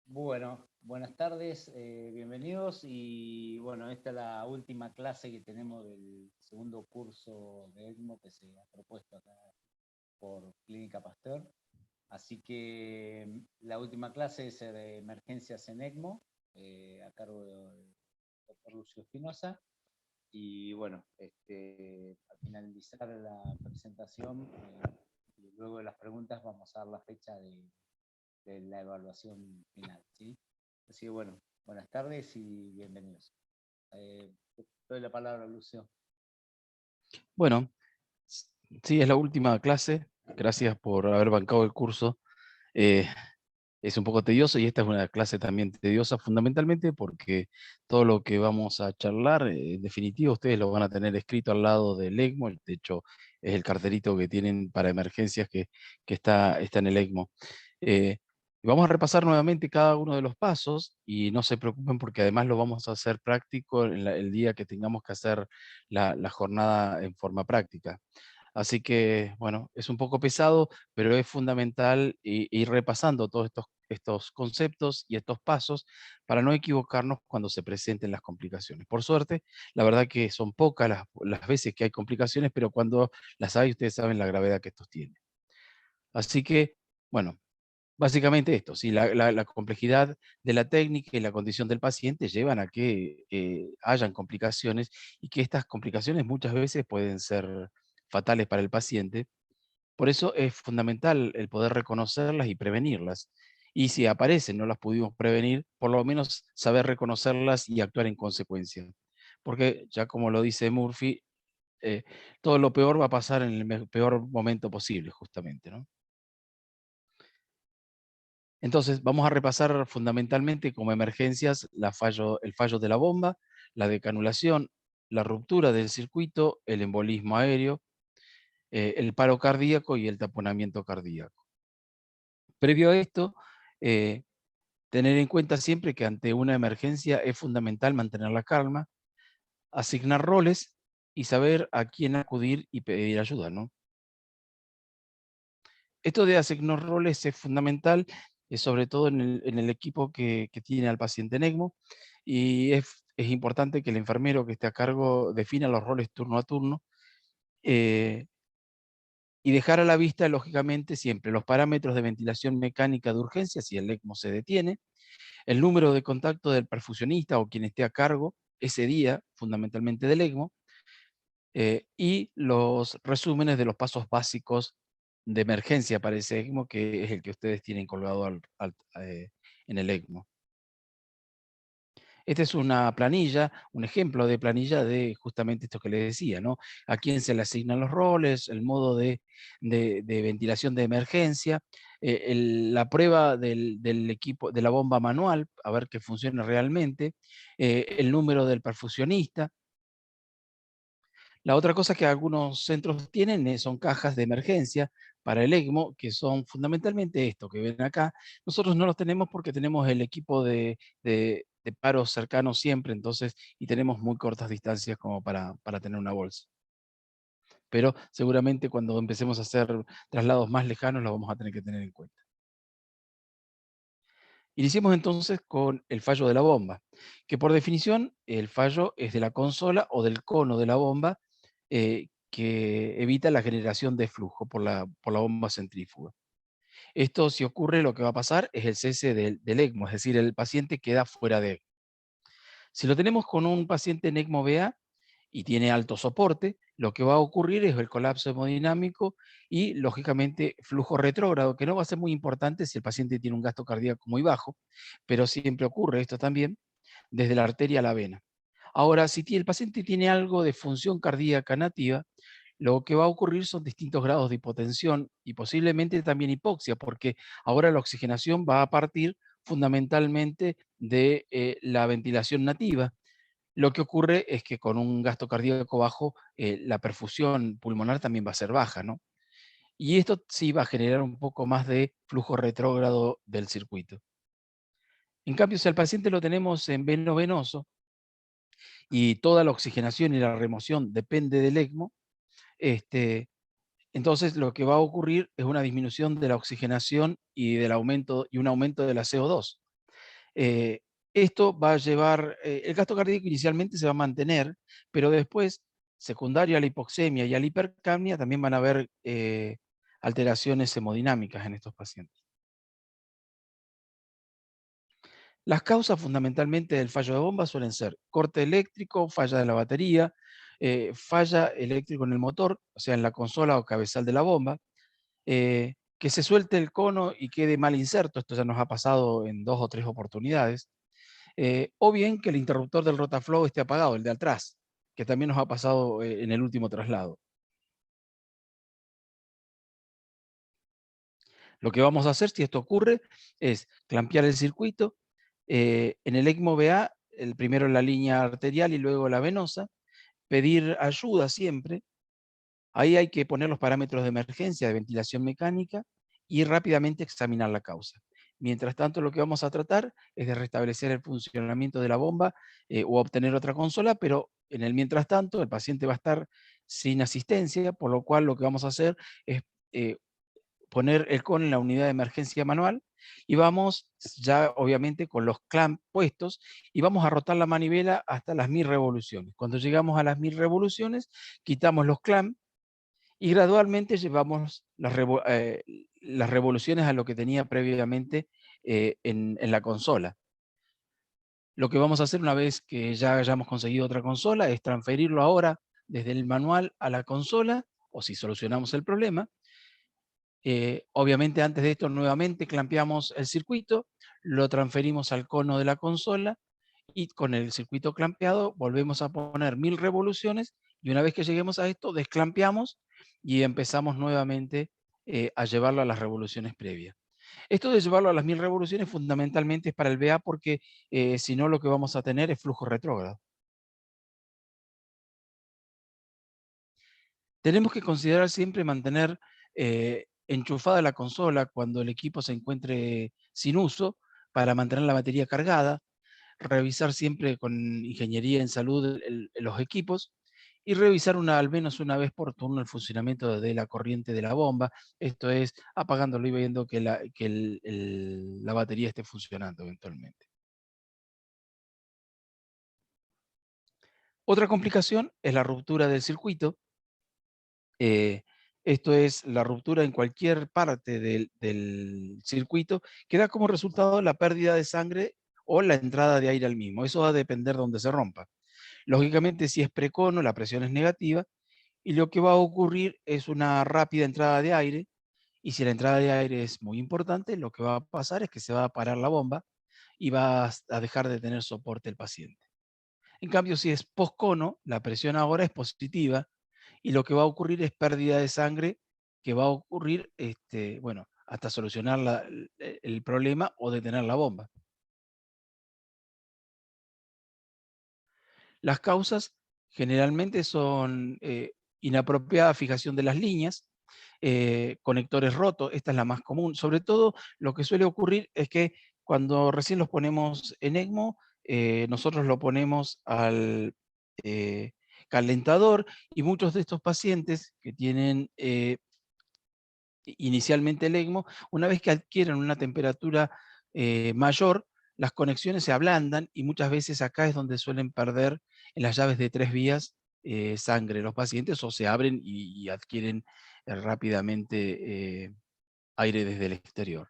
Bueno, buenas tardes, bienvenidos y bueno, esta es la última clase que tenemos del segundo curso de ECMO que se ha propuesto acá por Clínica Pasteur. Así que la última clase es de emergencias en ECMO, a cargo del doctor Lucio Espinosa. Y bueno, al finalizar la presentación y luego de las preguntas vamos a dar la fecha de la evaluación final, ¿sí? Así que bueno, buenas tardes y bienvenidos. Doy la palabra a Lucio. Bueno, sí, es la última clase. Gracias por haber bancado el curso. Eh, es un poco tedioso y esta es una clase también tediosa, fundamentalmente porque todo lo que vamos a charlar, en definitiva, ustedes lo van a tener escrito al lado del ECMO. De hecho, es el cartelito que tienen para emergencias que está en el ECMO. Eh, Vamos a repasar nuevamente cada uno de los pasos y no se preocupen porque además lo vamos a hacer práctico el día que tengamos que hacer la jornada en forma práctica. Así que, bueno, es un poco pesado, pero es fundamental ir repasando todos estos conceptos y estos pasos para no equivocarnos cuando se presenten las complicaciones. Por suerte, la verdad que son pocas las veces que hay complicaciones, pero cuando las hay, ustedes saben la gravedad que estos tienen. Así que, bueno, básicamente esto, sí, la complejidad de la técnica y la condición del paciente llevan a que hayan complicaciones y que estas complicaciones muchas veces pueden ser fatales para el paciente. Por eso es fundamental el poder reconocerlas y prevenirlas. Y si aparecen, no las pudimos prevenir, por lo menos saber reconocerlas y actuar en consecuencia. Porque ya como lo dice Murphy, eh, todo lo peor va a pasar en el peor momento posible, justamente, ¿no? Entonces, vamos a repasar fundamentalmente como emergencias el fallo de la bomba, la decanulación, la ruptura del circuito, el embolismo aéreo, el paro cardíaco y el taponamiento cardíaco. Previo a esto, eh, tener en cuenta siempre que ante una emergencia es fundamental mantener la calma, asignar roles y saber a quién acudir y pedir ayuda, ¿no? Esto de asignar roles es fundamental, sobre todo en el equipo que tiene al paciente en ECMO, y es importante que el enfermero que esté a cargo defina los roles turno a turno, eh, y dejar a la vista, lógicamente, siempre los parámetros de ventilación mecánica de urgencia, si el ECMO se detiene, el número de contacto del perfusionista o quien esté a cargo ese día, fundamentalmente del ECMO, y los resúmenes de los pasos básicos de emergencia para ese ECMO, que es el que ustedes tienen colgado en el ECMO. Esta es una planilla, un ejemplo de planilla de justamente esto que les decía, ¿no? A quién se le asignan los roles, el modo de ventilación de emergencia, la prueba del equipo, de la bomba manual, a ver que funcione realmente, el número del perfusionista. La otra cosa que algunos centros tienen son cajas de emergencia para el ECMO, que son fundamentalmente esto que ven acá. Nosotros no los tenemos porque tenemos el equipo de paros cercanos siempre, entonces, y tenemos muy cortas distancias como para tener una bolsa. Pero seguramente cuando empecemos a hacer traslados más lejanos lo vamos a tener que tener en cuenta. Iniciemos entonces con el fallo de la bomba, que por definición el fallo es de la consola o del cono de la bomba, que evita la generación de flujo por la bomba centrífuga. Esto, si ocurre, lo que va a pasar es el cese del ECMO, es decir, el paciente queda fuera de ECMO. Si lo tenemos con un paciente en ECMO BA y tiene alto soporte, lo que va a ocurrir es el colapso hemodinámico y, lógicamente, flujo retrógrado, que no va a ser muy importante si el paciente tiene un gasto cardíaco muy bajo, pero siempre ocurre esto también desde la arteria a la vena. Ahora, si el paciente tiene algo de función cardíaca nativa, lo que va a ocurrir son distintos grados de hipotensión y posiblemente también hipoxia, porque ahora la oxigenación va a partir fundamentalmente de la ventilación nativa. Lo que ocurre es que con un gasto cardíaco bajo, la perfusión pulmonar también va a ser baja, ¿no? Y esto sí va a generar un poco más de flujo retrógrado del circuito. En cambio, si al paciente lo tenemos en veno venoso y toda la oxigenación y la remoción depende del ECMO, este, entonces lo que va a ocurrir es una disminución de la oxigenación y un aumento de la CO2. Esto va a llevar, el gasto cardíaco inicialmente se va a mantener, pero después, secundario a la hipoxemia y a la hipercapnia, también van a haber alteraciones hemodinámicas en estos pacientes. Las causas fundamentalmente del fallo de bomba suelen ser corte eléctrico, falla de la batería, falla eléctrico en el motor, o sea, en la consola o cabezal de la bomba, que se suelte el cono y quede mal inserto, esto ya nos ha pasado en 2 o 3 oportunidades, o bien que el interruptor del rotaflow esté apagado, el de atrás, que también nos ha pasado en el último traslado. Lo que vamos a hacer si esto ocurre es clampear el circuito, en el ECMO VA, el primero la línea arterial y luego la venosa, pedir ayuda siempre. Ahí hay que poner los parámetros de emergencia de ventilación mecánica y rápidamente examinar la causa. Mientras tanto, lo que vamos a tratar es de restablecer el funcionamiento de la bomba o obtener otra consola, pero en el mientras tanto el paciente va a estar sin asistencia, por lo cual lo que vamos a hacer es eh, poner el cono en la unidad de emergencia manual y vamos ya obviamente con los clamps puestos y vamos a rotar la manivela hasta las 1000 revoluciones. Cuando llegamos a las 1000 revoluciones, quitamos los clamps y gradualmente llevamos las revoluciones a lo que tenía previamente en la consola. Lo que vamos a hacer una vez que ya hayamos conseguido otra consola es transferirlo ahora desde el manual a la consola, o si solucionamos el problema. Obviamente antes de esto nuevamente clampeamos el circuito, lo transferimos al cono de la consola y con el circuito clampeado volvemos a poner 1000 revoluciones y una vez que lleguemos a esto desclampeamos y empezamos nuevamente a llevarlo a las revoluciones previas. Esto de llevarlo a las 1000 revoluciones fundamentalmente es para el VA porque si no lo que vamos a tener es flujo retrógrado. Tenemos que considerar siempre mantener enchufada la consola cuando el equipo se encuentre sin uso para mantener la batería cargada, revisar siempre con ingeniería en salud los equipos y revisar al menos una vez por turno el funcionamiento de la corriente de la bomba, esto es apagándolo y viendo que la batería esté funcionando eventualmente. Otra complicación es la ruptura del circuito. Eh, Esto es la ruptura en cualquier parte del circuito que da como resultado la pérdida de sangre o la entrada de aire al mismo. Eso va a depender de dónde se rompa. Lógicamente, si es precono, la presión es negativa y lo que va a ocurrir es una rápida entrada de aire. Y si la entrada de aire es muy importante, lo que va a pasar es que se va a parar la bomba y va a dejar de tener soporte el paciente. En cambio, si es poscono, la presión ahora es positiva y lo que va a ocurrir es pérdida de sangre que va a ocurrir, bueno, hasta solucionar el problema o detener la bomba. Las causas generalmente son inapropiada fijación de las líneas, conectores rotos, esta es la más común. Sobre todo lo que suele ocurrir es que cuando recién los ponemos en ECMO, nosotros lo ponemos al calentador y muchos de estos pacientes que tienen inicialmente el ECMO, una vez que adquieren una temperatura mayor, las conexiones se ablandan y muchas veces acá es donde suelen perder en las llaves de 3 vías sangre los pacientes o se abren y adquieren rápidamente aire desde el exterior.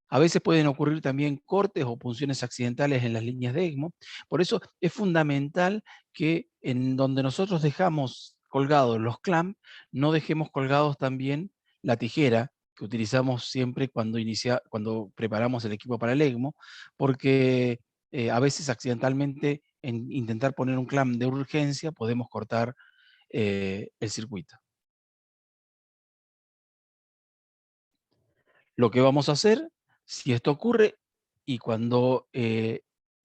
A veces pueden ocurrir también cortes o punciones accidentales en las líneas de ECMO. Por eso es fundamental que en donde nosotros dejamos colgados los clamps, no dejemos colgados también la tijera que utilizamos siempre cuando preparamos el equipo para el ECMO, porque a veces accidentalmente en intentar poner un clamp de urgencia podemos cortar el circuito. Lo que vamos a hacer, si esto ocurre y cuando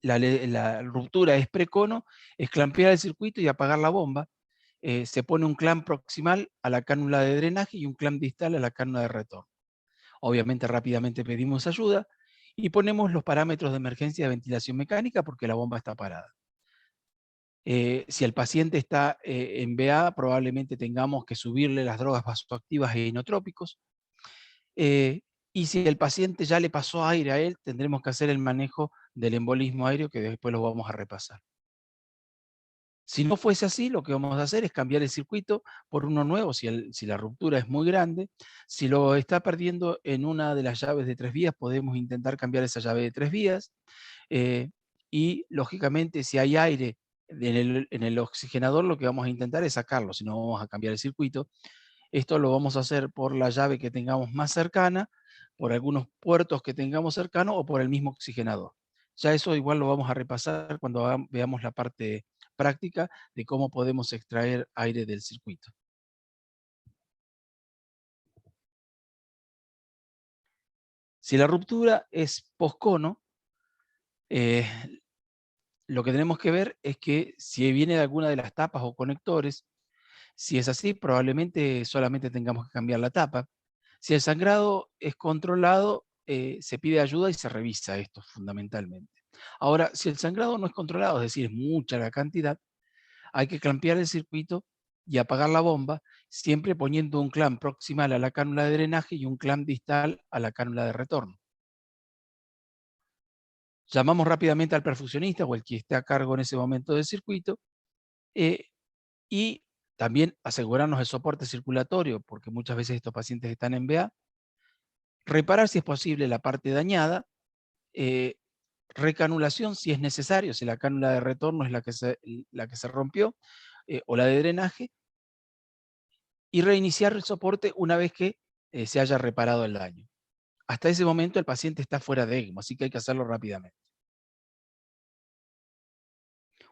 la ruptura es precono, es clampear el circuito y apagar la bomba. Se pone un clamp proximal a la cánula de drenaje y un clamp distal a la cánula de retorno. Obviamente rápidamente pedimos ayuda y ponemos los parámetros de emergencia de ventilación mecánica porque la bomba está parada. Si el paciente está en VA, probablemente tengamos que subirle las drogas vasoactivas e inotrópicos. Y si el paciente ya le pasó aire a él, tendremos que hacer el manejo del embolismo aéreo, que después lo vamos a repasar. Si no fuese así, lo que vamos a hacer es cambiar el circuito por uno nuevo, si la ruptura es muy grande. Si lo está perdiendo en una de las llaves de 3 vías, podemos intentar cambiar esa llave de 3 vías. Y lógicamente, si hay aire en el oxigenador, lo que vamos a intentar es sacarlo, si no vamos a cambiar el circuito. Esto lo vamos a hacer por la llave que tengamos más cercana, por algunos puertos que tengamos cercanos o por el mismo oxigenador. Ya eso igual lo vamos a repasar cuando veamos la parte práctica de cómo podemos extraer aire del circuito. Si la ruptura es post-cono, lo que tenemos que ver es que si viene de alguna de las tapas o conectores, si es así, probablemente solamente tengamos que cambiar la tapa. Si el sangrado es controlado, se pide ayuda y se revisa esto fundamentalmente. Ahora, si el sangrado no es controlado, es decir, es mucha la cantidad, hay que clampear el circuito y apagar la bomba, siempre poniendo un clamp proximal a la cánula de drenaje y un clamp distal a la cánula de retorno. Llamamos rápidamente al perfusionista o el que esté a cargo en ese momento del circuito, y también asegurarnos el soporte circulatorio, porque muchas veces estos pacientes están en VA, reparar si es posible la parte dañada, recanulación si es necesario, si la cánula de retorno es la que se rompió, o la de drenaje, y reiniciar el soporte una vez que se haya reparado el daño. Hasta ese momento el paciente está fuera de ECMO, así que hay que hacerlo rápidamente.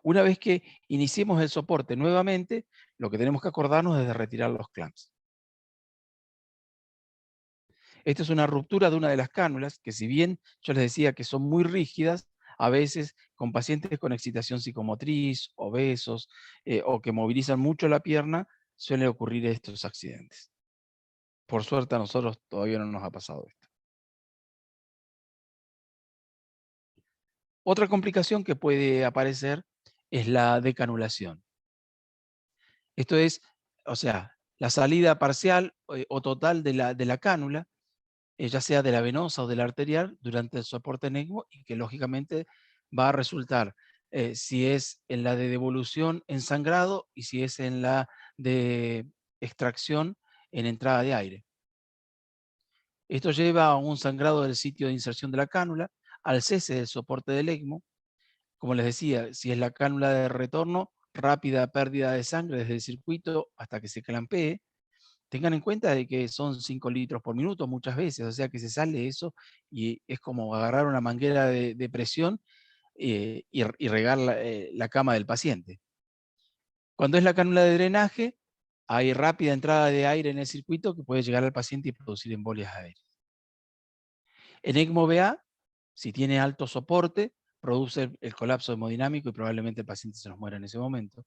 Una vez que iniciemos el soporte nuevamente, lo que tenemos que acordarnos es de retirar los clamps. Esta es una ruptura de una de las cánulas, que si bien yo les decía que son muy rígidas, a veces con pacientes con excitación psicomotriz, obesos, o que movilizan mucho la pierna, suele ocurrir estos accidentes. Por suerte a nosotros todavía no nos ha pasado esto. Otra complicación que puede aparecer es la decanulación. Esto es, o sea, la salida parcial o total de la cánula, ya sea de la venosa o de la arterial, durante el soporte en ECMO, y que lógicamente va a resultar, si es en la de devolución en sangrado y si es en la de extracción en entrada de aire. Esto lleva a un sangrado del sitio de inserción de la cánula, al cese del soporte del ECMO. Como les decía, si es la cánula de retorno, rápida pérdida de sangre desde el circuito hasta que se clampee. Tengan en cuenta de que son 5 litros por minuto muchas veces, o sea que se sale eso y es como agarrar una manguera de presión y regar la cama del paciente. Cuando es la cánula de drenaje, hay rápida entrada de aire en el circuito que puede llegar al paciente y producir embolias aéreas. En ECMO-VA, si tiene alto soporte, produce el colapso hemodinámico y probablemente el paciente se nos muera en ese momento.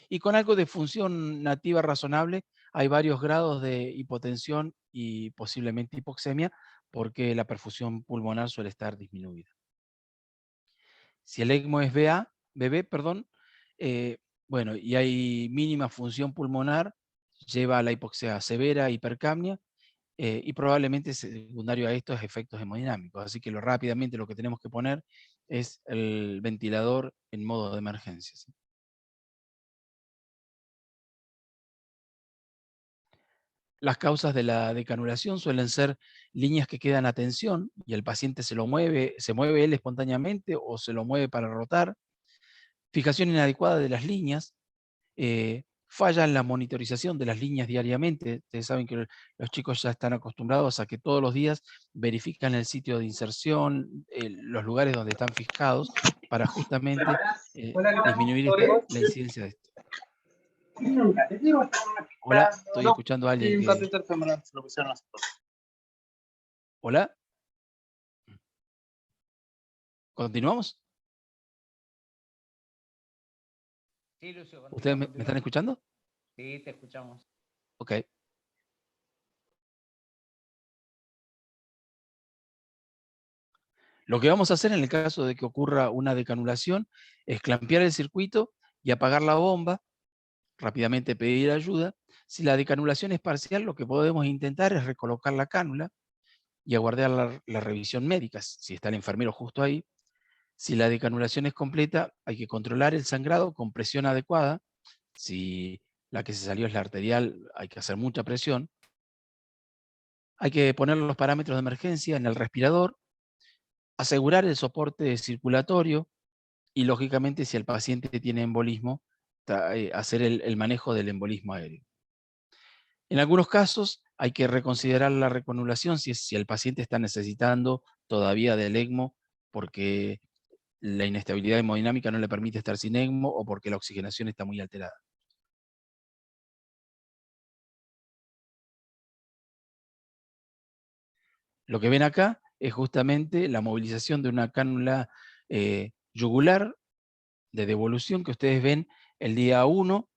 Y con algo de función nativa razonable, hay varios grados de hipotensión y posiblemente hipoxemia, porque la perfusión pulmonar suele estar disminuida. Si el ECMO es BB, bueno, y hay mínima función pulmonar, lleva a la hipoxia severa, hipercapnia, y probablemente secundario a esto es efectos hemodinámicos. Así que rápidamente lo que tenemos que poner es el ventilador en modo de emergencia, ¿sí? Las causas de la decanulación suelen ser líneas que quedan a tensión y el paciente se mueve él espontáneamente o se lo mueve para rotar. Fijación inadecuada de las líneas, falla en la monitorización de las líneas diariamente. Ustedes saben que los chicos ya están acostumbrados a que todos los días verifican el sitio de inserción, los lugares donde están fijados, para justamente disminuir la incidencia de esto. Hola, estoy escuchando a alguien que... Hola. ¿Continuamos? Sí, Lucio, ¿Ustedes continúa, me continúa. están escuchando? Sí, te escuchamos. Ok. Lo que vamos a hacer en el caso de que ocurra una decanulación es clampear el circuito y apagar la bomba, rápidamente pedir ayuda. Si la decanulación es parcial, lo que podemos intentar es recolocar la cánula y aguardar la revisión médica, si está el enfermero justo ahí. Si la decanulación es completa, hay que controlar el sangrado con presión adecuada. Si la que se salió es la arterial, hay que hacer mucha presión. Hay que poner los parámetros de emergencia en el respirador, asegurar el soporte circulatorio y, lógicamente, si el paciente tiene embolismo, hacer el manejo del embolismo aéreo. En algunos casos hay que reconsiderar la reconulación si el paciente está necesitando todavía del ECMO porque la inestabilidad hemodinámica no le permite estar sin ECMO o porque la oxigenación está muy alterada. Lo que ven acá es justamente la movilización de una cánula yugular de devolución que ustedes ven el día 1.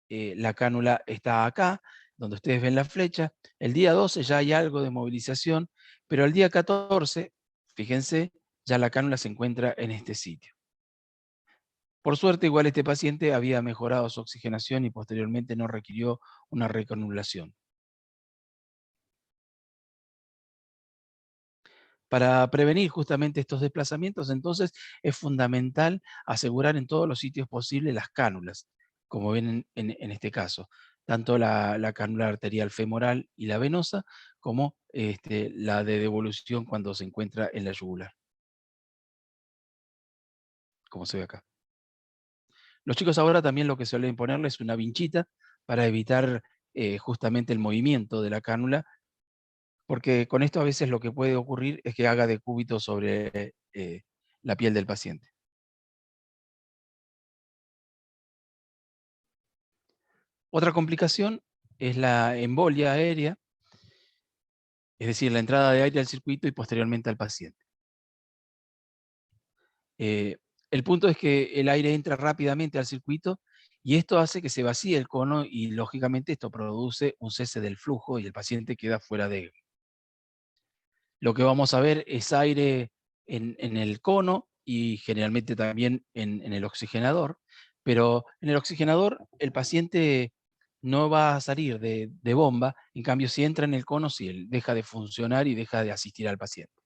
La cánula está acá, donde ustedes ven la flecha. El día 12 ya hay algo de movilización, pero el día 14, fíjense, ya la cánula se encuentra en este sitio. Por suerte, igual este paciente había mejorado su oxigenación y posteriormente no requirió una recanulación. Para prevenir justamente estos desplazamientos, entonces, es fundamental asegurar en todos los sitios posibles las cánulas, como ven en este caso, tanto la cánula arterial femoral y la venosa, como la de devolución cuando se encuentra en la yugular, como se ve acá. Los chicos ahora también lo que suelen ponerle es una vinchita para evitar justamente el movimiento de la cánula, porque con esto a veces lo que puede ocurrir es que haga decúbito sobre la piel del paciente. Otra complicación es la embolia aérea, es decir, la entrada de aire al circuito y posteriormente al paciente. El punto es que el aire entra rápidamente al circuito y esto hace que se vacíe el cono y, lógicamente, esto produce un cese del flujo y el paciente queda fuera de. Lo que vamos a ver es aire en el cono y generalmente también en el oxigenador, pero en el oxigenador el paciente no va a salir de bomba, en cambio si entra en el cono, sí, él deja de funcionar y deja de asistir al paciente.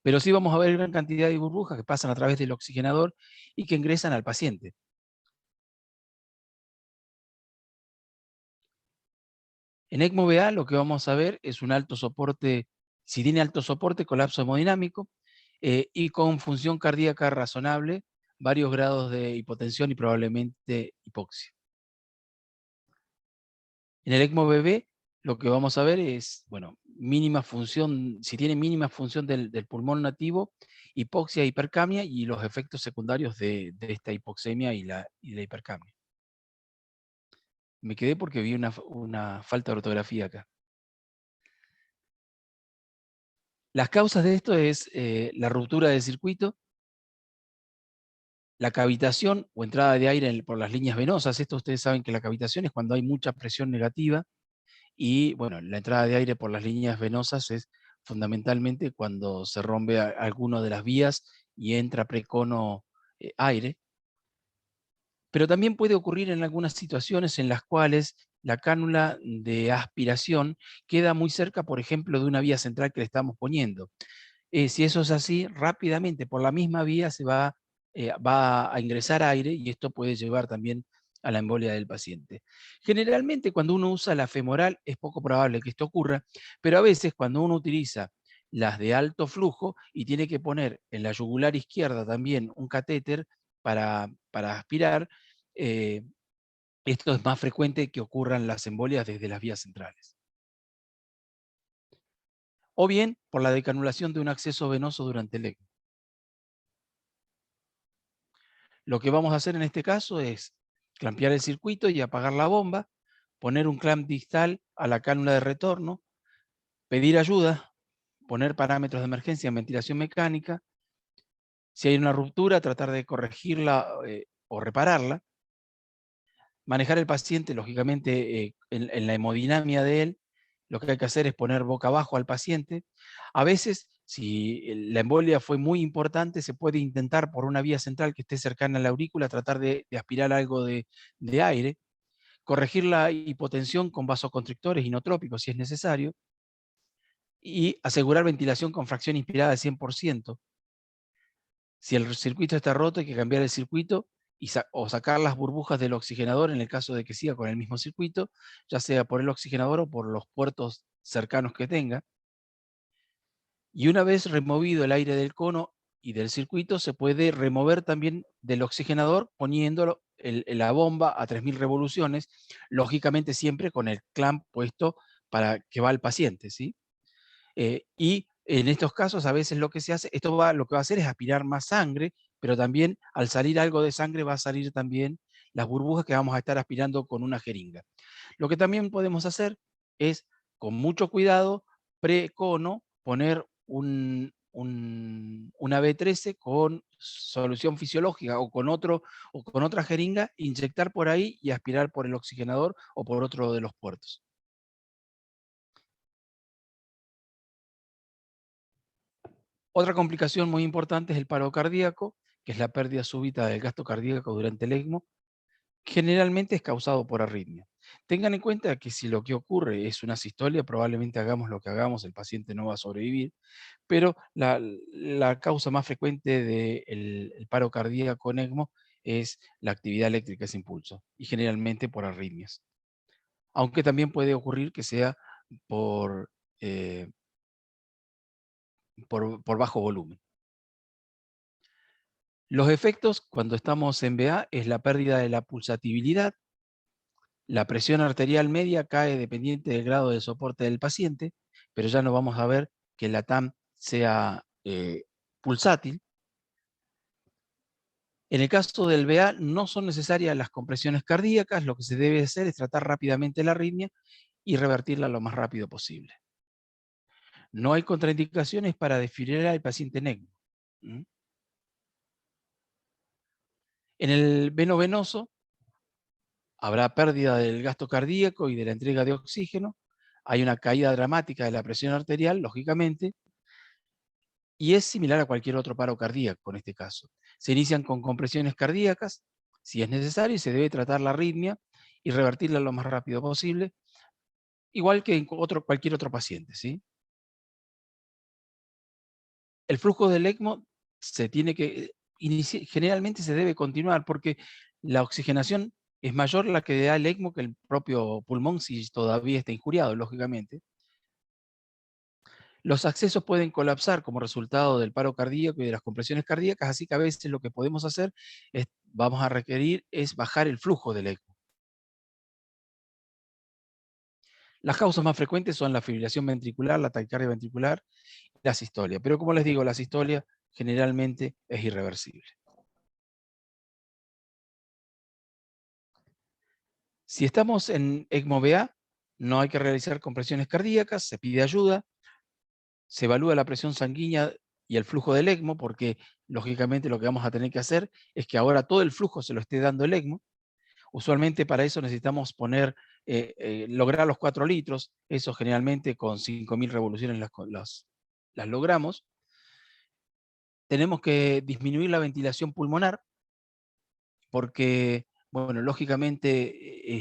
Pero sí vamos a ver gran cantidad de burbujas que pasan a través del oxigenador y que ingresan al paciente. En ECMO-BA lo que vamos a ver es un alto soporte, si tiene alto soporte, colapso hemodinámico, y con función cardíaca razonable, varios grados de hipotensión y probablemente hipoxia. En el ECMO-BB lo que vamos a ver es, bueno, mínima función, si tiene mínima función del pulmón nativo, hipoxia e hipercamia y los efectos secundarios de esta hipoxemia y la hipercamia. Me quedé porque vi una falta de ortografía acá. Las causas de esto es la ruptura del circuito, la cavitación o entrada de aire por las líneas venosas. Esto ustedes saben que la cavitación es cuando hay mucha presión negativa y, bueno, la entrada de aire por las líneas venosas es fundamentalmente cuando se rompe alguna de las vías y entra precono aire. Pero también puede ocurrir en algunas situaciones en las cuales la cánula de aspiración queda muy cerca, por ejemplo, de una vía central que le estamos poniendo. Si eso es así, rápidamente por la misma vía va a ingresar aire y esto puede llevar también a la embolia del paciente. Generalmente cuando uno usa la femoral es poco probable que esto ocurra, pero a veces cuando uno utiliza las de alto flujo y tiene que poner en la yugular izquierda también un catéter para aspirar, eh, esto es más frecuente que ocurran las embolias desde las vías centrales. O bien por la decanulación de un acceso venoso durante el ECMO. Lo que vamos a hacer en este caso es clampear el circuito y apagar la bomba, poner un clamp distal a la cánula de retorno, pedir ayuda, poner parámetros de emergencia en ventilación mecánica. Si hay una ruptura, tratar de corregirla o repararla. Manejar el paciente, lógicamente, en la hemodinamia de él. Lo que hay que hacer es poner boca abajo al paciente. A veces, si la embolia fue muy importante, se puede intentar por una vía central que esté cercana a la aurícula, tratar de aspirar algo de aire, corregir la hipotensión con vasoconstrictores inotrópicos si es necesario, y asegurar ventilación con fracción inspirada de 100%. Si el circuito está roto, hay que cambiar el circuito o sacar las burbujas del oxigenador en el caso de que siga con el mismo circuito, ya sea por el oxigenador o por los puertos cercanos que tenga. Y una vez removido el aire del cono y del circuito, se puede remover también del oxigenador poniendo la bomba a 3000 revoluciones, lógicamente siempre con el clamp puesto para que va al paciente, ¿sí? Y en estos casos a veces lo que se hace, lo que va a hacer es aspirar más sangre, pero también al salir algo de sangre va a salir también las burbujas que vamos a estar aspirando con una jeringa. Lo que también podemos hacer es, con mucho cuidado, pre-cono, poner una B13 con solución fisiológica o con otra jeringa, inyectar por ahí y aspirar por el oxigenador o por otro de los puertos. Otra complicación muy importante es el paro cardíaco, que es la pérdida súbita del gasto cardíaco durante el ECMO. Generalmente es causado por arritmia. Tengan en cuenta que si lo que ocurre es una sistolia, probablemente hagamos lo que hagamos, el paciente no va a sobrevivir, pero la causa más frecuente del paro cardíaco en ECMO es la actividad eléctrica, ese impulso, y generalmente por arritmias. Aunque también puede ocurrir que sea por, eh, por bajo volumen. Los efectos cuando estamos en BA es la pérdida de la pulsatibilidad, la presión arterial media cae dependiente del grado de soporte del paciente, pero ya no vamos a ver que la TAM sea pulsátil. En el caso del BA no son necesarias las compresiones cardíacas, lo que se debe hacer es tratar rápidamente la arritmia y revertirla lo más rápido posible. No hay contraindicaciones para desfibrilar al paciente en ECMO. En el veno venoso habrá pérdida del gasto cardíaco y de la entrega de oxígeno, hay una caída dramática de la presión arterial, lógicamente, y es similar a cualquier otro paro cardíaco en este caso. Se inician con compresiones cardíacas, si es necesario, y se debe tratar la arritmia y revertirla lo más rápido posible, igual que en cualquier otro paciente, ¿sí? El flujo del ECMO generalmente se debe continuar porque la oxigenación es mayor la que da el ECMO que el propio pulmón si todavía está injuriado, lógicamente. Los accesos pueden colapsar como resultado del paro cardíaco y de las compresiones cardíacas, así que a veces lo que podemos hacer vamos a requerir es bajar el flujo del ECMO. Las causas más frecuentes son la fibrilación ventricular, la taquicardia ventricular y la sistolia, pero como les digo, la sistolia generalmente es irreversible. Si estamos en ECMO-BA, no hay que realizar compresiones cardíacas, se pide ayuda, se evalúa la presión sanguínea y el flujo del ECMO, porque lógicamente lo que vamos a tener que hacer es que ahora todo el flujo se lo esté dando el ECMO. Usualmente para eso necesitamos lograr los 4 litros, eso generalmente con 5000 revoluciones las logramos. Tenemos que disminuir la ventilación pulmonar, porque, bueno, lógicamente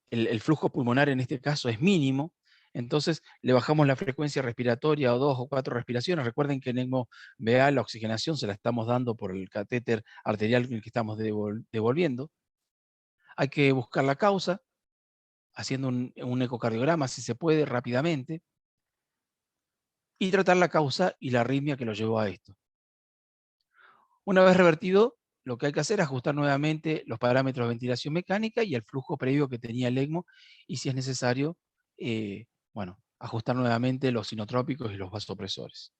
el flujo pulmonar en este caso es mínimo, entonces le bajamos la frecuencia respiratoria o 2 o 4 respiraciones. Recuerden que en ECMO-BA la oxigenación se la estamos dando por el catéter arterial en el que estamos devolviendo. Hay que buscar la causa, haciendo un ecocardiograma si se puede rápidamente, y tratar la causa y la arritmia que lo llevó a esto. Una vez revertido, lo que hay que hacer es ajustar nuevamente los parámetros de ventilación mecánica y el flujo previo que tenía el ECMO, y si es necesario, bueno, ajustar nuevamente los inotrópicos y los vasopresores.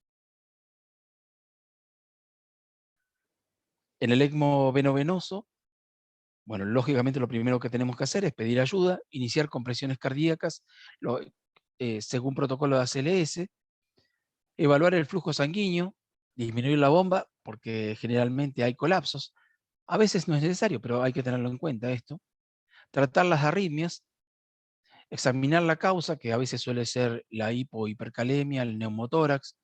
En el ECMO venovenoso, bueno, lógicamente lo primero que tenemos que hacer es pedir ayuda, iniciar compresiones cardíacas según protocolo de ACLS, evaluar el flujo sanguíneo, disminuir la bomba, porque generalmente hay colapsos. A veces no es necesario, pero hay que tenerlo en cuenta esto. Tratar las arritmias, examinar la causa, que a veces suele ser la hipohipercalemia, el neumotórax,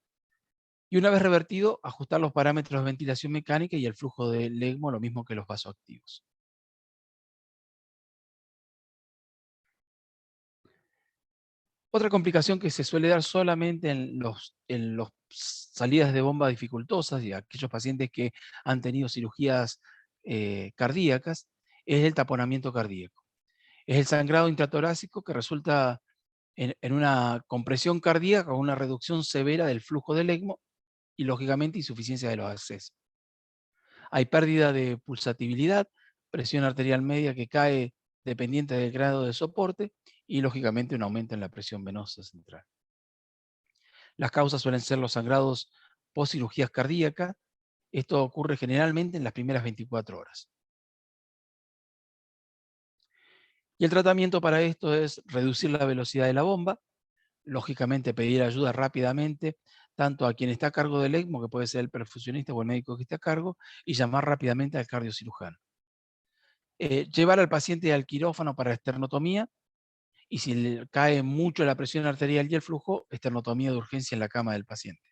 y una vez revertido, ajustar los parámetros de ventilación mecánica y el flujo del ECMO, lo mismo que los vasoactivos. Otra complicación que se suele dar solamente en los salidas de bomba dificultosas y aquellos pacientes que han tenido cirugías cardíacas es el taponamiento cardíaco. Es el sangrado intratorácico que resulta en una compresión cardíaca o una reducción severa del flujo del ECMO y, lógicamente, insuficiencia de los accesos. Hay pérdida de pulsatividad, presión arterial media que cae dependiente del grado de soporte y, lógicamente, un aumento en la presión venosa central. Las causas suelen ser los sangrados post-cirugías cardíacas. Esto ocurre generalmente en las primeras 24 horas. Y el tratamiento para esto es reducir la velocidad de la bomba, lógicamente pedir ayuda rápidamente, tanto a quien está a cargo del ECMO, que puede ser el perfusionista o el médico que esté a cargo, y llamar rápidamente al cardiocirujano. Llevar al paciente al quirófano para esternotomía, y si le cae mucho la presión arterial y el flujo, esternotomía de urgencia en la cama del paciente.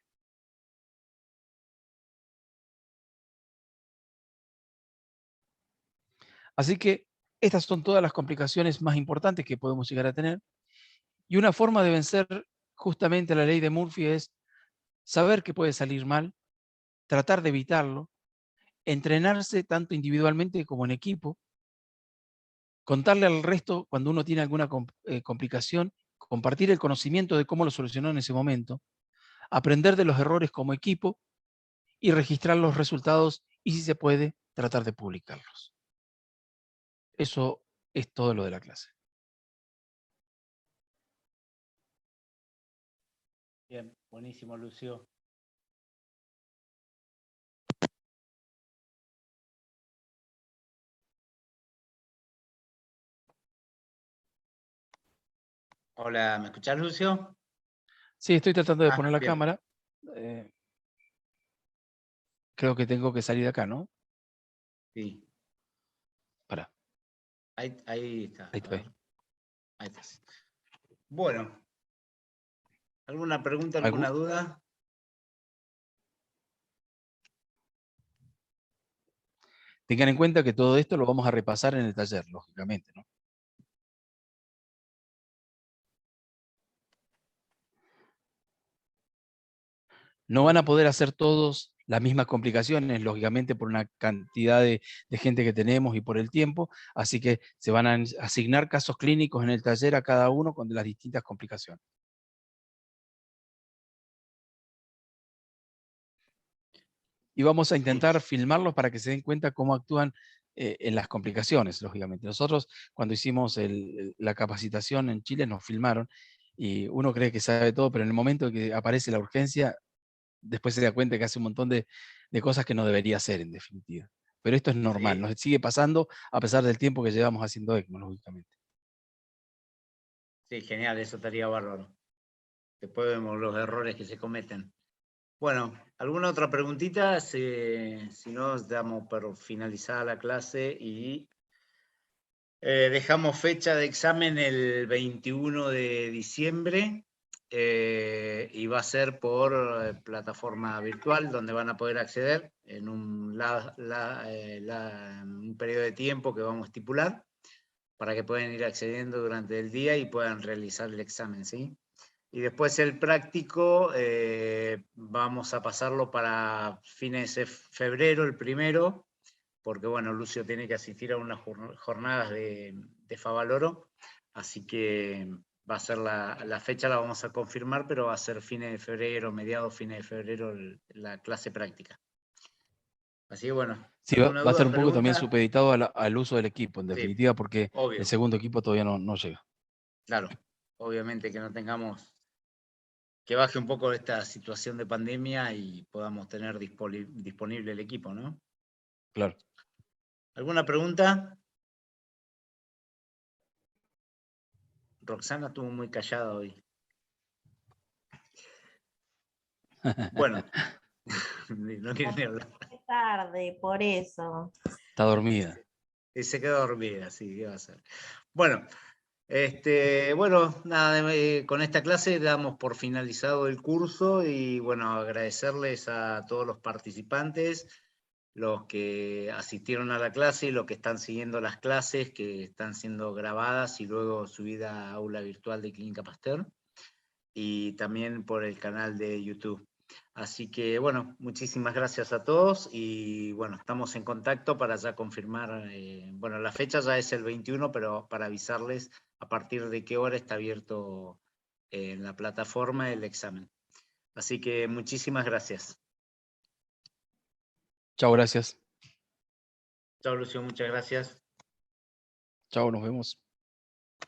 Así que estas son todas las complicaciones más importantes que podemos llegar a tener. Y una forma de vencer justamente la ley de Murphy es saber que puede salir mal, tratar de evitarlo, entrenarse tanto individualmente como en equipo, contarle al resto cuando uno tiene alguna complicación, compartir el conocimiento de cómo lo solucionó en ese momento, aprender de los errores como equipo y registrar los resultados y, si se puede, tratar de publicarlos. Eso es todo lo de la clase. Bien, buenísimo, Lucio. Hola, ¿me escuchás, Lucio? Sí, estoy tratando de poner la Bien. cámara. Creo que tengo que salir de acá, ¿no? Sí. Pará. Ahí está. Ahí A estoy. ver. Ahí está. Bueno. ¿Alguna pregunta, alguna duda? Tengan en cuenta que todo esto lo vamos a repasar en el taller, lógicamente, ¿no? No van a poder hacer todos las mismas complicaciones, lógicamente, por una cantidad de gente que tenemos y por el tiempo, así que se van a asignar casos clínicos en el taller a cada uno con las distintas complicaciones. Y vamos a intentar filmarlos para que se den cuenta cómo actúan en las complicaciones, lógicamente. Nosotros, cuando hicimos la capacitación en Chile, nos filmaron y uno cree que sabe todo, pero en el momento que aparece la urgencia, después se da cuenta que hace un montón de cosas que no debería hacer, en definitiva. Pero esto es normal, Sí. nos sigue pasando a pesar del tiempo que llevamos haciendo ECMO, lógicamente. Sí, genial, eso estaría bárbaro. Después vemos los errores que se cometen. Bueno, ¿alguna otra preguntita? Si no, damos por finalizada la clase y dejamos fecha de examen el 21 de diciembre y va a ser por plataforma virtual donde van a poder acceder en un periodo de tiempo que vamos a estipular para que puedan ir accediendo durante el día y puedan realizar el examen, ¿sí? Y después el práctico vamos a pasarlo para fines de febrero, el primero, porque bueno, Lucio tiene que asistir a unas jornadas de Favaloro, así que va a ser la fecha, la vamos a confirmar, pero va a ser fines de febrero, mediados, fines de febrero, la clase práctica. Así que bueno, Sí, va ¿alguna a estar duda, un poco también pregunta? supeditado al uso del equipo, en Sí, definitiva, porque el obvio, segundo equipo todavía no llega. claro. Obviamente que no tengamos, que baje un poco esta situación de pandemia y podamos tener disponible el equipo, ¿no? Claro. ¿Alguna pregunta? Roxana estuvo muy callada hoy. Bueno, no quiere ni hablar. Es tarde, por eso. Está dormida. Y se quedó dormida, sí, ¿qué va a hacer? Bueno, nada, con esta clase damos por finalizado el curso y bueno, agradecerles a todos los participantes, los que asistieron a la clase y los que están siguiendo las clases que están siendo grabadas y luego subidas a aula virtual de Clínica Pasteur. y también por el canal de YouTube. Así que, bueno, muchísimas gracias a todos y, bueno, estamos en contacto para ya confirmar, bueno, la fecha ya es el 21, pero para avisarles a partir de qué hora está abierto en la plataforma el examen. Así que muchísimas gracias. Chao, gracias. Chao, Lucio, muchas gracias. Chao, nos vemos.